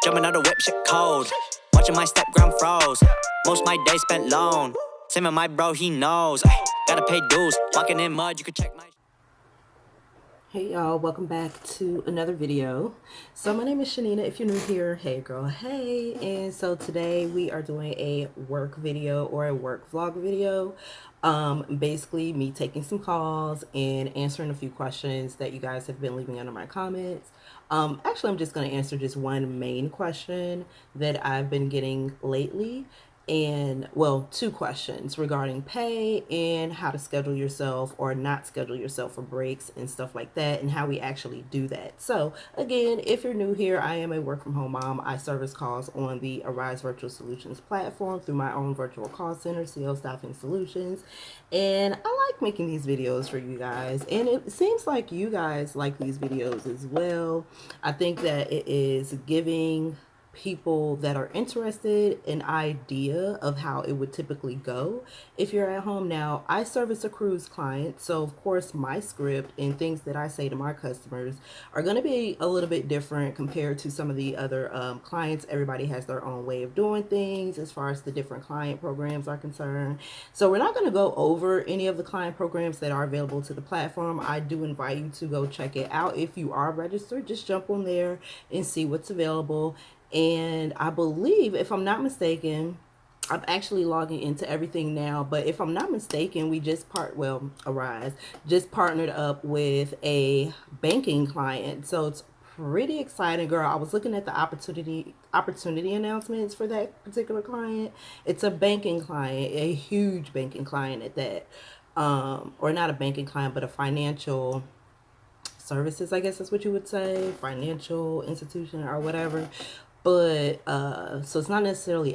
Jumping out the whip, shit cold. Watching my step gram froze. Most my days spent alone. Same with my bro, he knows. Ay, gotta pay dues. Walking in mud, you can check my. Hey y'all, welcome back to another video. So my name is Chanina. If you're new here, hey girl, hey. And so today we are doing a work video or a work vlog video. Basically me taking some calls and answering a few questions that you guys have been leaving under my comments. Actually, I'm just going to answer just one main question that I've been getting lately. And well, two questions regarding pay and how to schedule yourself or not schedule yourself for breaks and stuff like that, and how we actually do that. So again, if you're new here, I am a work from home mom. I service calls on the Arise Virtual Solutions platform through my own virtual call center, CL Staffing Solutions. And I like making these videos for you guys, and it seems like you guys like these videos as well. I think that it is giving people that are interested an idea of how it would typically go if you're at home. Now, I service a cruise client, so of course my script and things that I say to my customers are going to be a little bit different compared to some of the other clients. Everybody has their own way of doing things as far as the different client programs are concerned. So we're not going to go over any of the client programs that are available to the platform. I do invite you to go check it out. If you are registered, just jump on there and see what's available. And I believe, if I'm not mistaken, I'm actually logging into everything now, but if I'm not mistaken, we just Arise just partnered up with a banking client. So it's pretty exciting, girl. I was looking at the opportunity announcements for that particular client. It's a banking client, a huge banking client at that. Or not a banking client, but a financial services, I guess that's what you would say, financial institution or whatever. But so it's not necessarily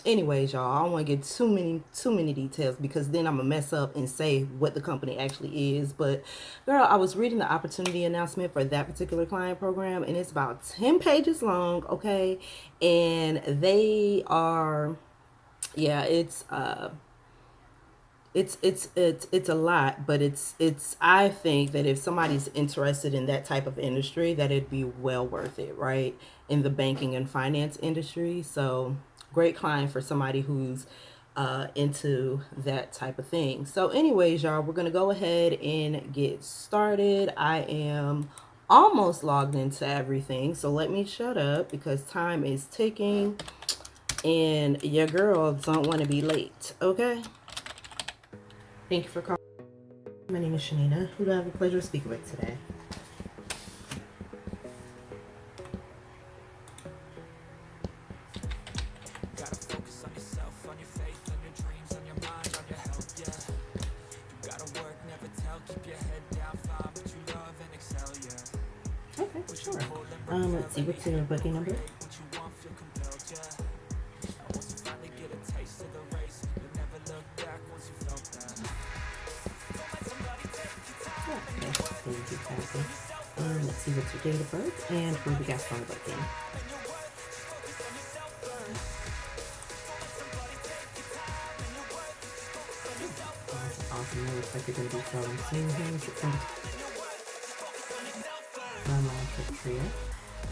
anyways, y'all, I don't want to get too many details, because then I'm gonna mess up and say what the company actually is. But girl, I was reading the opportunity announcement for that particular client program, and it's about 10 pages long, okay? And they are, yeah, it's a lot, but it's I think that if somebody's interested in that type of industry, that it'd be well worth it, right? In the banking and finance industry. So great client for somebody who's into that type of thing. So anyways, y'all, we're gonna go ahead and get started. I am almost logged into everything, so let me shut up because time is ticking and your girl don't want to be late, okay? Thank you for calling. My name is Chanina. Who do I have the pleasure of speaking with today? Gotta focus on yourself, on your faith, on your dreams, on your mind, on your health, yeah. You gotta work, never tell, keep your head down, find what you love and excel, yeah. Okay, sure. Let's see, what's your booking number? What you want, feel compelled, yeah. And once you finally get a taste of the race, you'll never look back once you felt that. Let's see, what's your date of birth and who we got on the booking. Awesome. It looks like you're going to be selling soon here in September. Online trip trio.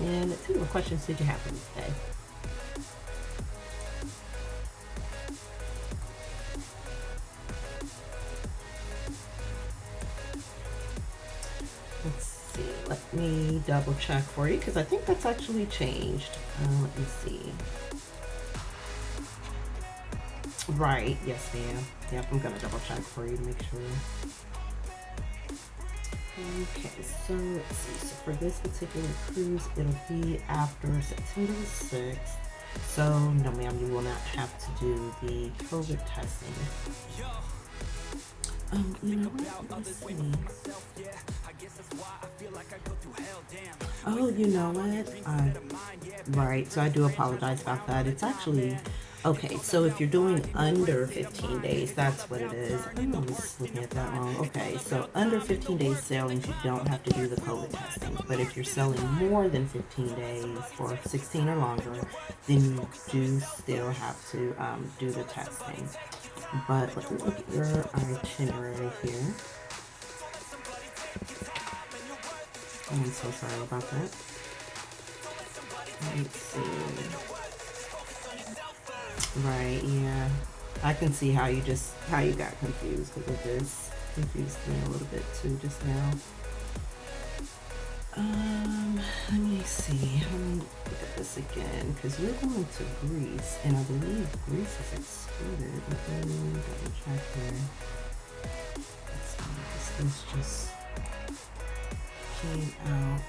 And let's see, what questions did you have for me today? Let's see, let me double check for you, because I think that's actually changed. Let me see. Right, yes ma'am. Yep, I'm gonna double check for you to make sure. Okay, so let's see. So for this particular cruise, it'll be after September 6th. So no ma'am, you will not have to do the COVID testing. You know what? Let's see. Oh, you know what? Right, so I do apologize about that. It's actually, okay, so if you're doing under 15 days, that's what it is. I was looking at that wrong. Okay, so under 15 days sailings, you don't have to do the COVID testing. But if you're selling more than 15 days or 16 or longer, then you do still have to do the testing. But let me look at your itinerary here. I'm so sorry about that. Let's see. Right, yeah. I can see how you got confused, because it just confused me a little bit too just now. Let me see. Let me look at this again, because you're going to Greece, and I believe Greece is excluded. Let me double check here. Let's see, this just came out.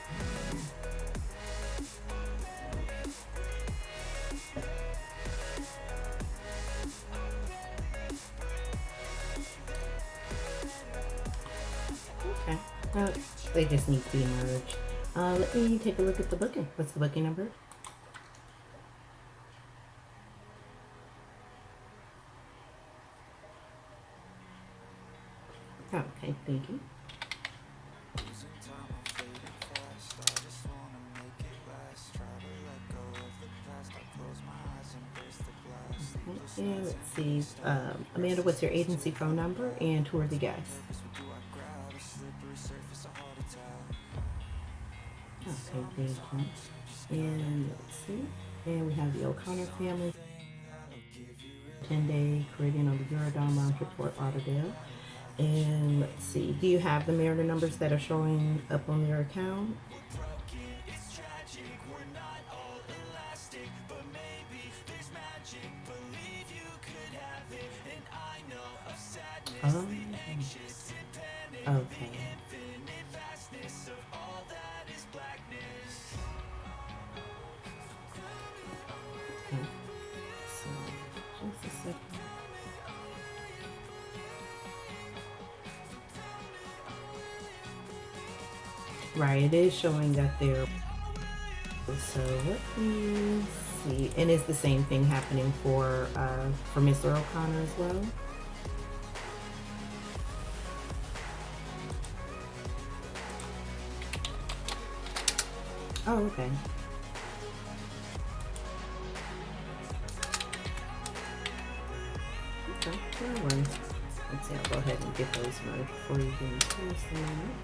Okay. They just need to be merged. Let me take a look at the booking. What's the booking number? Okay, thank you. Okay, and let's see. Amanda, what's your agency phone number and who are the guests? Okay, thank you. And let's see. And we have the O'Connor family. 10-day Caribbean on the Eurodome round trip Fort Lauderdale. And let's see. Do you have the Mariner numbers that are showing up on your account? Oh. Okay. So, just a second. Right, it is showing that they're. So let me see. And is the same thing happening for Mr. O'Connor as well? Oh, okay. Okay, no worries. Let's see, I'll go ahead and get those merged before you get into this in a minute.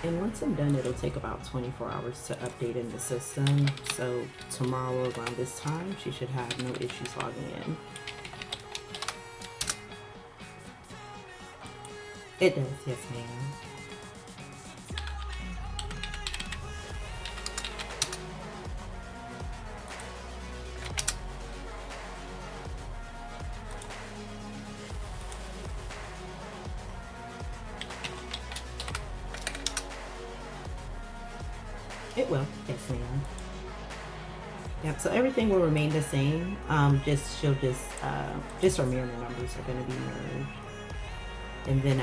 And once I'm done, it'll take about 24 hours to update in the system. So tomorrow around this time, she should have no issues logging in. It does, yes ma'am. It will, yes ma'am. Yep, so everything will remain the same. Just her mirror numbers are gonna be merged. And then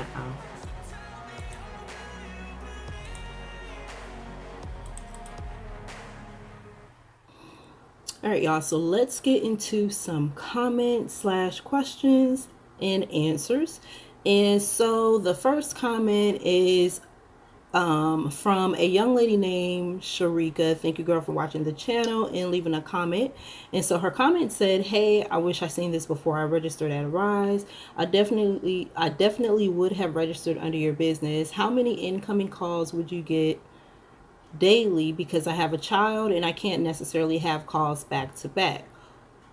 all right, y'all, so let's get into some comments / questions and answers. And so the first comment is from a young lady named Sharika. Thank you, girl, for watching the channel and leaving a comment. And so her comment said, "Hey, I wish I seen this before I registered at Arise. I definitely would have registered under your business. How many incoming calls would you get daily? Because I have a child and I can't necessarily have calls back to back.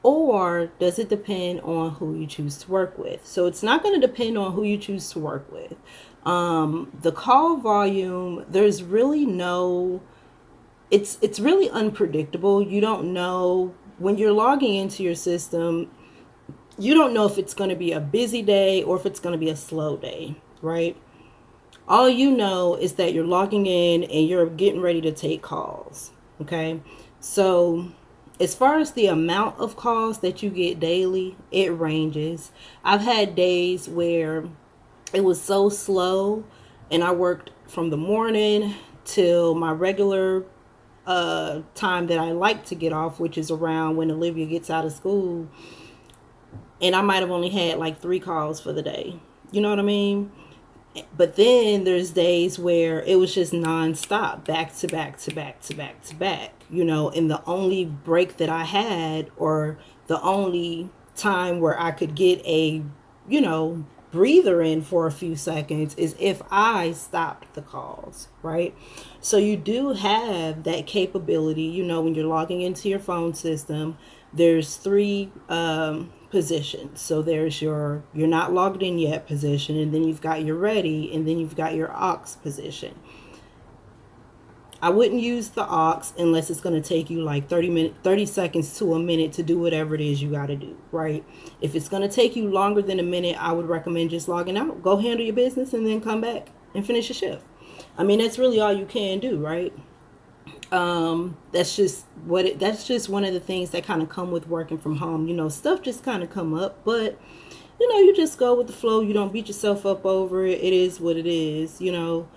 Or does it depend on who you choose to work with?" So it's not going to depend on who you choose to work with. The call volume, there's really no, it's really unpredictable. You don't know when you're logging into your system, you don't know if it's going to be a busy day or if it's going to be a slow day, right? All you know is that you're logging in and you're getting ready to take calls. Okay. So as far as the amount of calls that you get daily, it ranges. I've had days where it was so slow and I worked from the morning till my regular time that I like to get off, which is around when Olivia gets out of school. And I might have only had like 3 calls for the day. You know what I mean? But then there's days where it was just nonstop, back to back to back to back to back, you know, and the only break that I had, or the only time where I could get a, you know, breather in for a few seconds is if I stopped the calls, right? So you do have that capability, you know, when you're logging into your phone system, there's three positions. So there's your you're not logged in yet position, and then you've got your ready, and then you've got your aux position. I wouldn't use the aux unless it's going to take you like 30 seconds to a minute to do whatever it is you got to do, right? If it's going to take you longer than a minute, I would recommend just logging out. Go handle your business and then come back and finish your shift. I mean, that's really all you can do, right? That's just that's just one of the things that kind of come with working from home. You know, stuff just kind of come up, but you know, you just go with the flow. You don't beat yourself up over it. It is what it is, you know.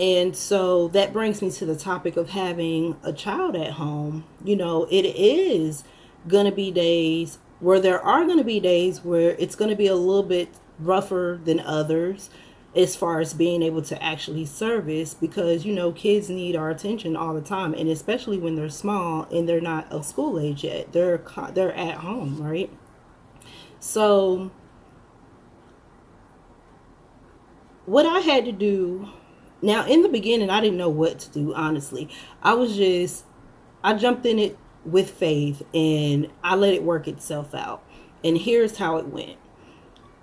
And so that brings me to the topic of having a child at home. You know, it is going to be days where there are going to be days where it's going to be a little bit rougher than others as far as being able to actually service, because, you know, kids need our attention all the time. And especially when they're small and they're not of school age yet, they're at home, right? So what I had to do now, in the beginning, I didn't know what to do, honestly. I jumped in it with faith and I let it work itself out. And here's how it went.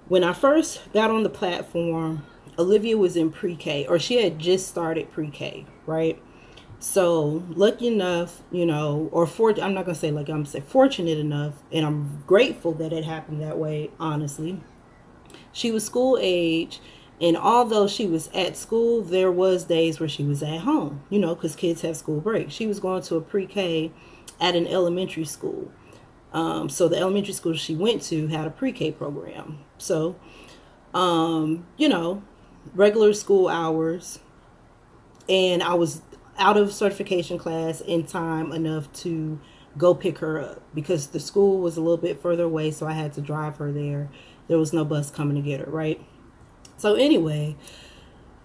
When I first got on the platform, Olivia was in pre-K, or she had just started pre-K, right? So lucky enough, you know, I'm not going to say lucky, I'm going to say fortunate enough, and I'm grateful that it happened that way, honestly. She was school age. And although she was at school, there was days where she was at home, you know, because kids have school break. She was going to a pre-K at an elementary school. So the elementary school she went to had a pre-K program. So, you know, regular school hours. And I was out of certification class in time enough to go pick her up because the school was a little bit further away. So I had to drive her there. There was no bus coming to get her, right? So anyway,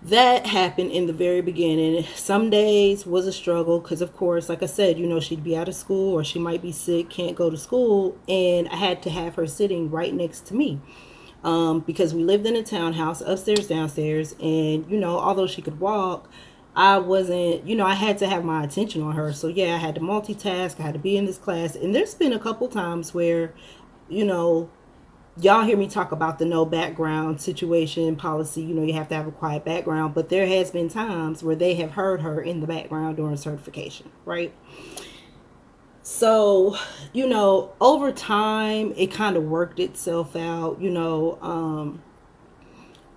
that happened in the very beginning. Some days was a struggle because, of course, like I said, you know, she'd be out of school or she might be sick, can't go to school. And I had to have her sitting right next to me because we lived in a townhouse, upstairs, downstairs. And, you know, although she could walk, I wasn't, you know, I had to have my attention on her. So, yeah, I had to multitask. I had to be in this class. And there's been a couple times where, you know, y'all hear me talk about the no background situation policy. You know, you have to have a quiet background, but there has been times where they have heard her in the background during certification, right? So, you know, over time, it kind of worked itself out. You know,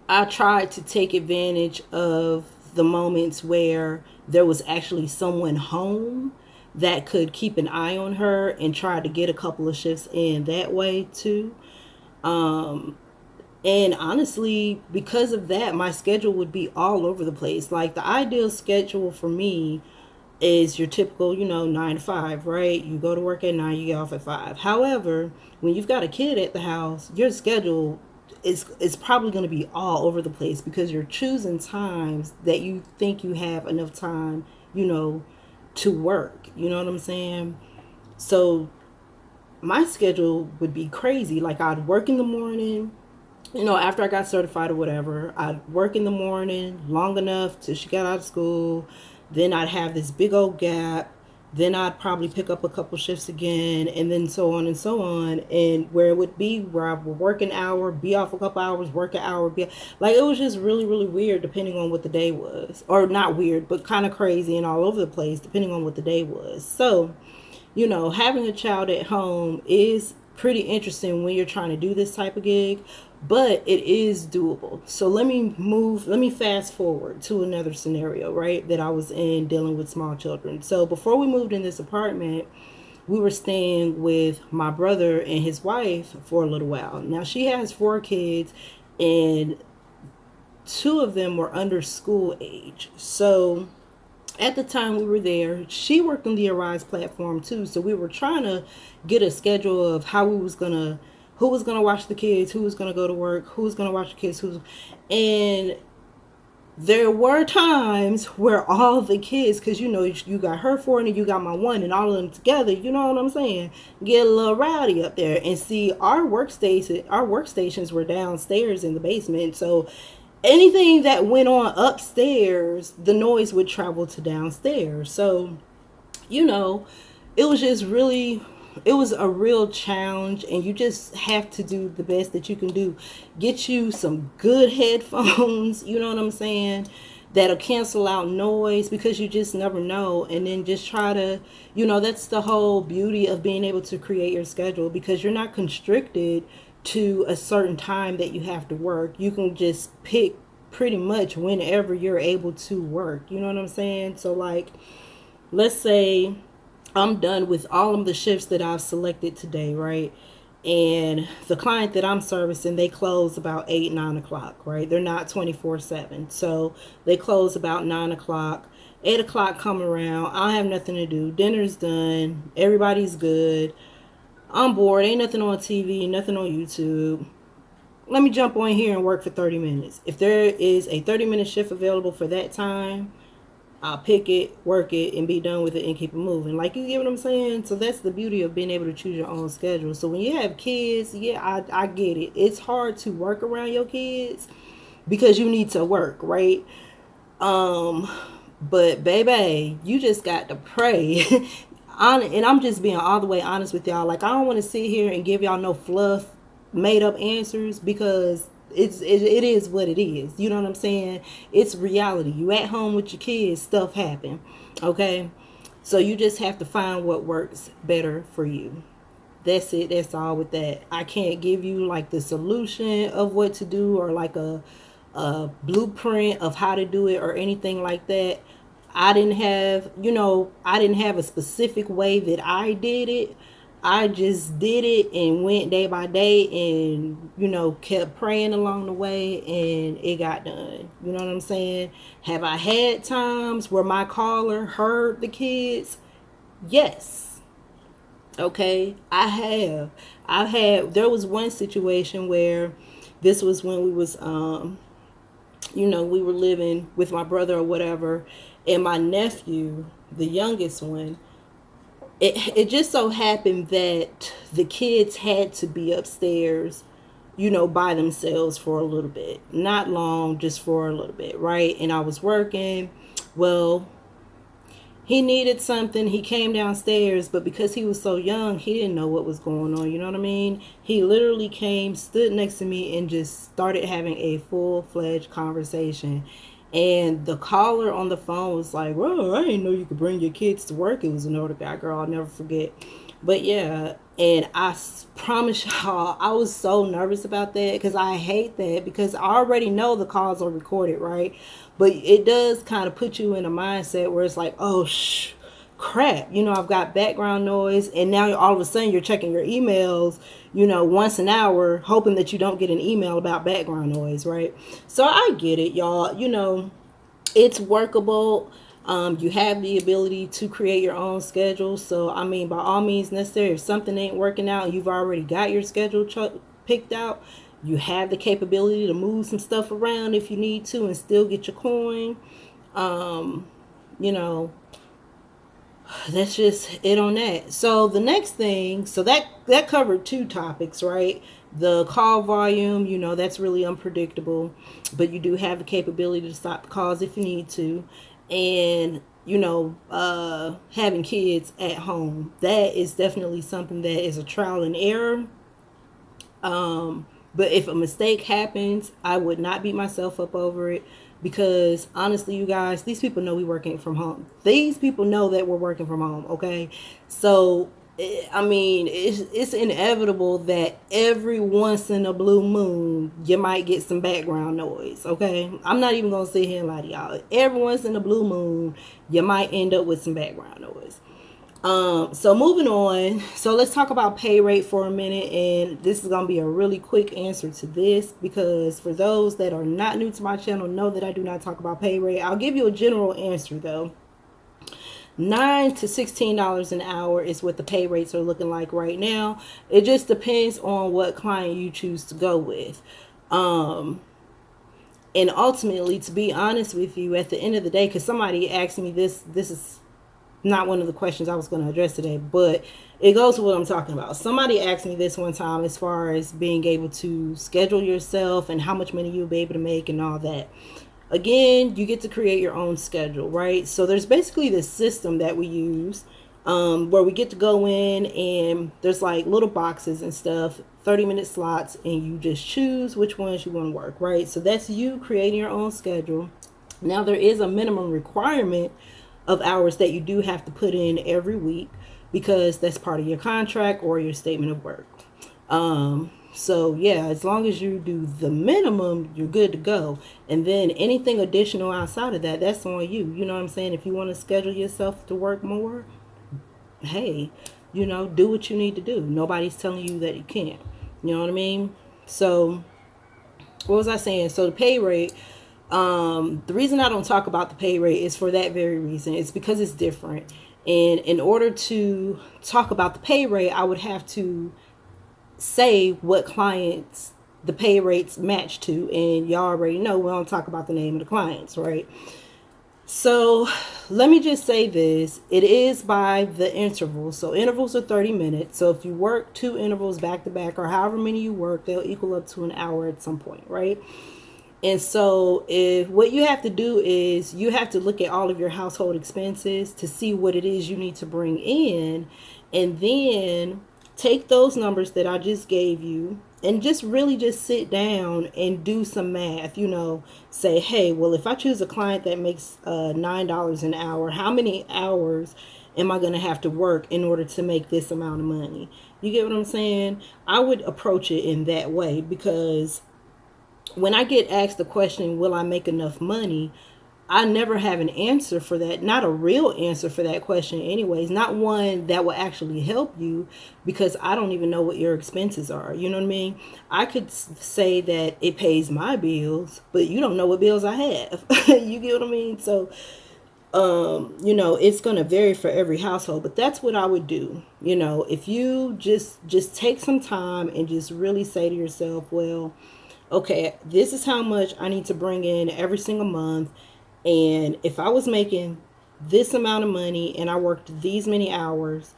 I tried to take advantage of the moments where there was actually someone home that could keep an eye on her and try to get a couple of shifts in that way too. And honestly, because of that, my schedule would be all over the place. Like the ideal schedule for me is your typical, you know, 9 to 5, right? You go to work at 9, you get off at 5. However, when you've got a kid at the house, your schedule is probably going to be all over the place because you're choosing times that you think you have enough time, you know, to work. You know what I'm saying? So my schedule would be crazy. Like I'd work in the morning, you know, after I got certified or whatever, I'd work in the morning long enough till she got out of school. Then I'd have this big old gap. Then I'd probably pick up a couple shifts again, and then so on and so on. And where it would be where I would work an hour, be off a couple hours, work an hour, be like, it was just really, really weird depending on what the day was. Or not weird, but kind of crazy and all over the place depending on what the day was. So, you know, having a child at home is pretty interesting when you're trying to do this type of gig, but it is doable. So let me fast forward to another scenario, right, that I was in dealing with small children. So before we moved in this apartment, we were staying with my brother and his wife for a little while. Now she has 4 kids and 2 of them were under school age. So at the time we were there, she worked on the Arise platform too. So we were trying to get a schedule of how who was gonna watch the kids, who was gonna go to work, who was gonna watch the kids, and there were times where all the kids, because you know, you got her four and you got my one, and all of them together, you know what I'm saying, get a little rowdy up there. And see, our workstations were downstairs in the basement, so anything that went on upstairs, the noise would travel to downstairs. So, you know, it was just really, it was a real challenge, and you just have to do the best that you can do. Get you some good headphones, you know what I'm saying, that'll cancel out noise, because you just never know. And then just try to, you know, that's the whole beauty of being able to create your schedule, because you're not constricted to a certain time that you have to work. You can just pick pretty much whenever you're able to work, you know what I'm saying. So like, let's say I'm done with all of the shifts that I've selected today, right? And the client that I'm servicing, they close about 8, 9 o'clock, right? They're not 24/7. So they close about 9 o'clock. 8 o'clock come around. I don't have nothing to do. Dinner's done. Everybody's good. I'm bored. Ain't nothing on TV, nothing on YouTube. Let me jump on here and work for 30 minutes. If there is a 30-minute shift available for that time, I'll pick it, work it, and be done with it and keep it moving. Like, you get what I'm saying? So that's the beauty of being able to choose your own schedule. So when you have kids, yeah, I get it. It's hard to work around your kids because you need to work, right? But baby, you just got to pray. And I'm just being all the way honest with y'all. Like, I don't want to sit here and give y'all no fluff, made up answers, because it is what it is. You know what I'm saying? It's reality. You at home with your kids, stuff happen. Okay? So you just have to find what works better for you. That's it. That's all with that. I can't give you like the solution of what to do, or like a blueprint of how to do it, or anything like that. I didn't have a specific way that I did it. I just did it and went day by day, and, you know, kept praying along the way, and it got done. You know what I'm saying? Have I had times where my caller heard the kids? Yes. Okay. I have. There was one situation where this was when we was, we were living with my brother or whatever, and my nephew, the youngest one, it just so happened that the kids had to be upstairs, by themselves for a little bit. Not long, just for a little bit, right? And I was working. Well, he needed something. He came downstairs, but because he was so young, he didn't know what was going on. You know what I mean? He literally came, stood next to me, and just started having a full-fledged conversation. And the caller on the phone was like, "Well, I didn't know you could bring your kids to work." It was an older guy, girl. I'll never forget. But yeah, and I promise y'all, I was so nervous about that, because I hate that, because I already know the calls are recorded, right? But it does kind of put you in a mindset where it's like, oh, crap, I've got background noise, and now all of a sudden you're checking your emails, once an hour, hoping that you don't get an email about background noise, right? So I get it, y'all. It's workable. You have the ability to create your own schedule. So, I mean, by all means necessary, if something ain't working out and you've already got your schedule picked out, you have the capability to move some stuff around if you need to and still get your coin. That's just it on that. So the next thing, so that covered two topics, right? The call volume, that's really unpredictable, but you do have the capability to stop the calls if you need to. And having kids at home, that is definitely something that is a trial and error. But if a mistake happens, I would not beat myself up over it, because honestly, you guys, these people know we working from home. These people know that we're working from home, okay? So, I mean, it's inevitable that every once in a blue moon, you might get some background noise, okay? I'm not even going to sit here and lie to y'all. Every once in a blue moon, you might end up with some background noise. So moving on. So let's talk about pay rate for a minute. And this is going to be a really quick answer to this, because for those that are not new to my channel, know that I do not talk about pay rate. I'll give you a general answer though. $9 to $16 an hour is what the pay rates are looking like right now. It just depends on what client you choose to go with. And ultimately, to be honest with you, at the end of the day, because somebody asked me this is not one of the questions I was going to address today, but it goes to what I'm talking about. Somebody asked me this one time as far as being able to schedule yourself and how much money you'll be able to make and all that. Again, you get to create your own schedule, right? So there's basically this system that we use where we get to go in and there's like little boxes and stuff, 30-minute slots, and you just choose which ones you want to work, right? So that's you creating your own schedule. Now, there is a minimum requirement of hours that you do have to put in every week because that's part of your contract or your statement of work. So yeah, as long as you do the minimum, you're good to go. And then anything additional outside of that, that's on you. You know what I'm saying? If you want to schedule yourself to work more, hey, do what you need to do. Nobody's telling you that you can't. You know what I mean? So what was I saying? So the pay rate, the reason I don't talk about the pay rate is for that very reason. It's because it's different. And in order to talk about the pay rate, I would have to say what clients the pay rates match to, and y'all already know we don't talk about the name of the clients, right? So let me just say this, it is by the interval. So intervals are 30 minutes. So if you work 2 intervals back to back, or however many you work, they'll equal up to an hour at some point, right? And so if what you have to do is you have to look at all of your household expenses to see what it is you need to bring in, and then take those numbers that I just gave you and just really just sit down and do some math, say, hey, well, if I choose a client that makes $9 an hour, how many hours am I going to have to work in order to make this amount of money? You get what I'm saying? I would approach it in that way, because when I get asked the question, will I make enough money? I never have an answer for that, not a real answer for that question anyways, not one that will actually help you, because I don't even know what your expenses are. You know what I mean? I could say that it pays my bills, but you don't know what bills I have. You get what I mean? So, it's going to vary for every household, but that's what I would do. If you just take some time and just really say to yourself, well, okay, this is how much I need to bring in every single month. And if I was making this amount of money and I worked these many hours,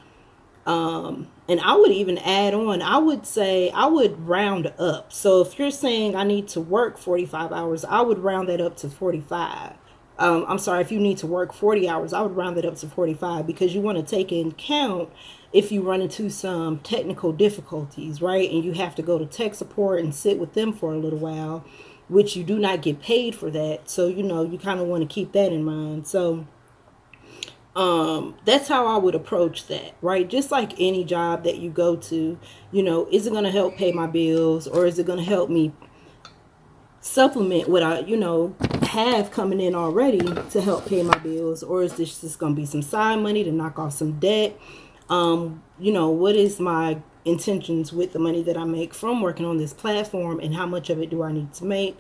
and I would even add on, I would say I would round up. So if you're saying I need to work 45 hours, I would round that up to 45. I'm sorry, if you need to work 40 hours, I would round it up to 45, because you want to take in count if you run into some technical difficulties, right? And you have to go to tech support and sit with them for a little while, which you do not get paid for that. So, you kind of want to keep that in mind. So, that's how I would approach that, right? Just like any job that you go to, is it going to help pay my bills, or is it going to help me supplement what I, have coming in already to help pay my bills? Or is this just going to be some side money to knock off some debt? What is my intentions with the money that I make from working on this platform, and how much of it do I need to make?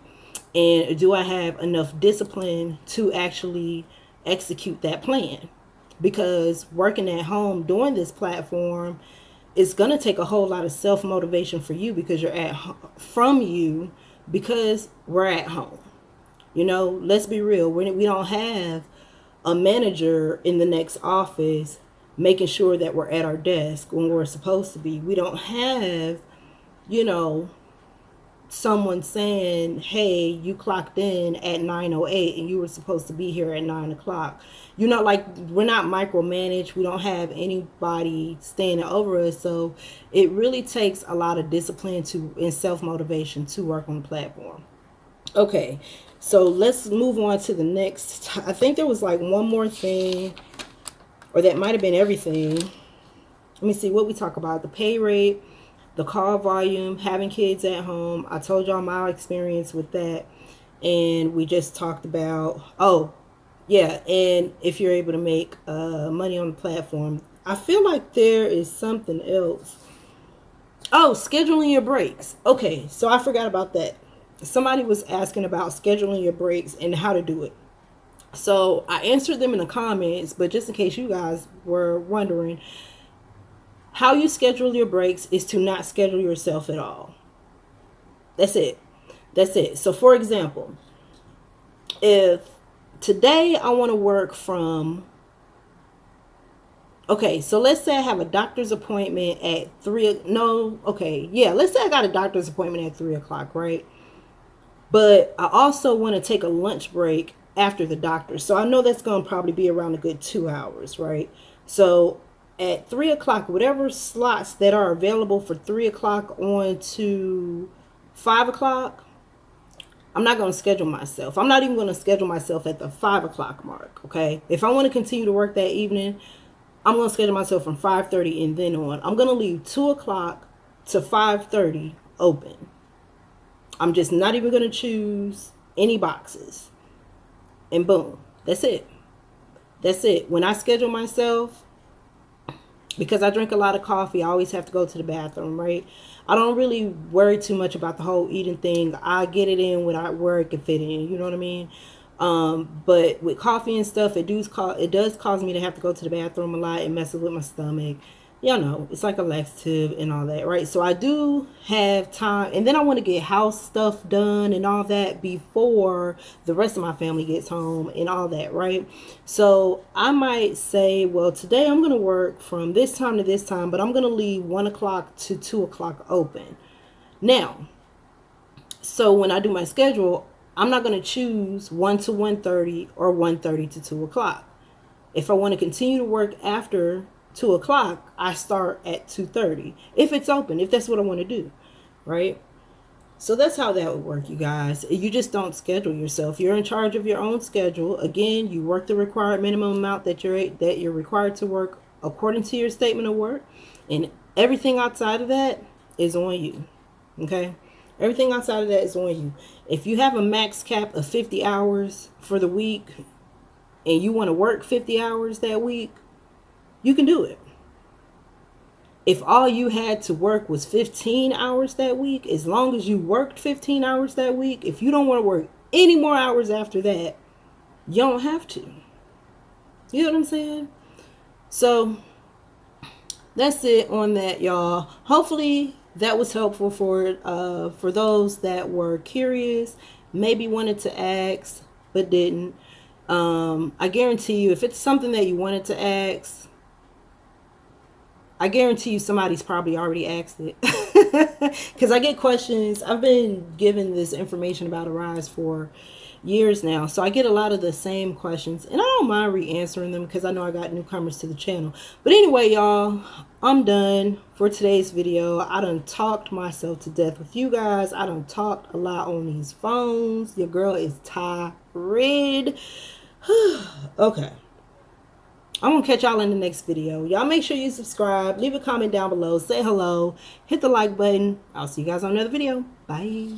And do I have enough discipline to actually execute that plan? Because working at home doing this platform is going to take a whole lot of self-motivation for you, because because we're at home. Let's be real. We don't have a manager in the next office making sure that we're at our desk when we're supposed to be. We don't have, someone saying, hey, you clocked in at 9:08 and you were supposed to be here at 9 o'clock. Like, we're not micromanaged. We don't have anybody standing over us. So it really takes a lot of discipline and self-motivation to work on the platform. Okay, so let's move on to the next. I think there was like one more thing, or that might have been everything. Let me see what we talk about. The pay rate, the call volume, having kids at home. I told y'all my experience with that. And we just talked about, and if you're able to make money on the platform. I feel like there is something else. Oh, scheduling your breaks. Okay, so I forgot about that. Somebody was asking about scheduling your breaks and how to do it. So I answered them in the comments, but just in case you guys were wondering, how you schedule your breaks is to not schedule yourself at all. That's it. So for example, if today I want to work from, okay, so let's say I have a doctor's appointment at 3, no, okay, yeah, let's say I got a doctor's appointment at 3 o'clock, right? But I also want to take a lunch break after the doctor. So I know that's going to probably be around a good 2 hours, right? So at 3 o'clock, whatever slots that are available for 3 o'clock on to 5 o'clock, I'm not going to schedule myself. I'm not even going to schedule myself at the 5 o'clock mark, okay? If I want to continue to work that evening, I'm going to schedule myself from 5:30 and then on. I'm going to leave 2 o'clock to 5:30 open. I'm just not even going to choose any boxes. And boom, that's it. That's it. When I schedule myself, because I drink a lot of coffee, I always have to go to the bathroom, right? I don't really worry too much about the whole eating thing. I get it in where it can fit in, you know what I mean? But with coffee and stuff, it does cause me to have to go to the bathroom a lot. It messes with my stomach. You know, it's like a laxative and all that, right? So I do have time, and then I want to get house stuff done and all that before the rest of my family gets home and all that, right? So I might say, well, today I'm going to work from this time to this time, but I'm going to leave 1 o'clock to 2 o'clock open. Now, so when I do my schedule, I'm not going to choose 1 to 1:30 or 1:30 to 2 o'clock. If I want to continue to work after 2 o'clock, I start at 2:30 if it's open, if that's what I want to do, right? So that's how that would work, you guys. You just don't schedule yourself. You're in charge of your own schedule. Again, you work the required minimum amount that you're required to work according to your statement of work, and everything outside of that is on you. Okay? Everything outside of that is on you. If you have a max cap of 50 hours for the week and you want to work 50 hours that week, you can do it. If all you had to work was 15 hours that week, as long as you worked 15 hours that week, if you don't want to work any more hours after that, you don't have to. You know what I'm saying? So that's it on that, y'all. Hopefully that was helpful for those that were curious, maybe wanted to ask but didn't. I guarantee you, if it's something that you wanted to ask, I guarantee you somebody's probably already asked it. Because I get questions. I've been given this information about Arise for years now. So I get a lot of the same questions. And I don't mind re-answering them because I know I got newcomers to the channel. But anyway, y'all, I'm done for today's video. I done talked myself to death with you guys. I done talked a lot on these phones. Your girl is tired. Okay. I'm going to catch y'all in the next video. Y'all make sure you subscribe. Leave a comment down below. Say hello. Hit the like button. I'll see you guys on another video. Bye.